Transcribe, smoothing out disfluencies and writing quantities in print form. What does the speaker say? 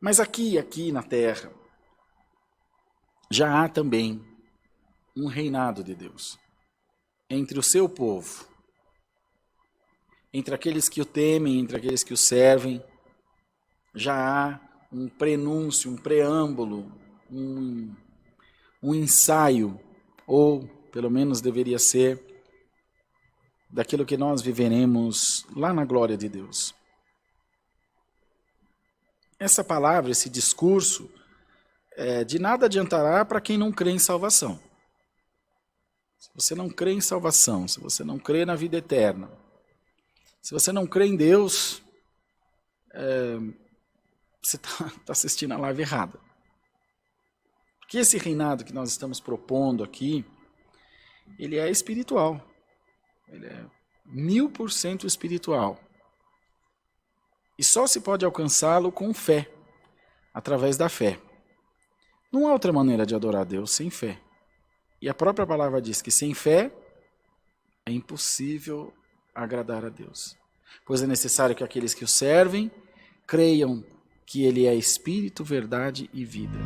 Mas aqui na terra, já há também um reinado de Deus entre o seu povo, entre aqueles que o temem, entre aqueles que o servem. Já há um prenúncio, um preâmbulo, um ensaio, ou pelo menos deveria ser, daquilo que nós viveremos lá na glória de Deus. Essa palavra, esse discurso, de nada adiantará para quem não crê em salvação. Se você não crê em salvação, se você não crê na vida eterna, se você não crê em Deus, você está assistindo a live errada. Porque esse reinado que nós estamos propondo aqui, ele é espiritual. Ele é 1000% espiritual. E só se pode alcançá-lo com fé, através da fé. Não há outra maneira de adorar a Deus sem fé. E a própria palavra diz que sem fé é impossível agradar a Deus. Pois é necessário que aqueles que o servem creiam que Ele é Espírito, verdade e vida.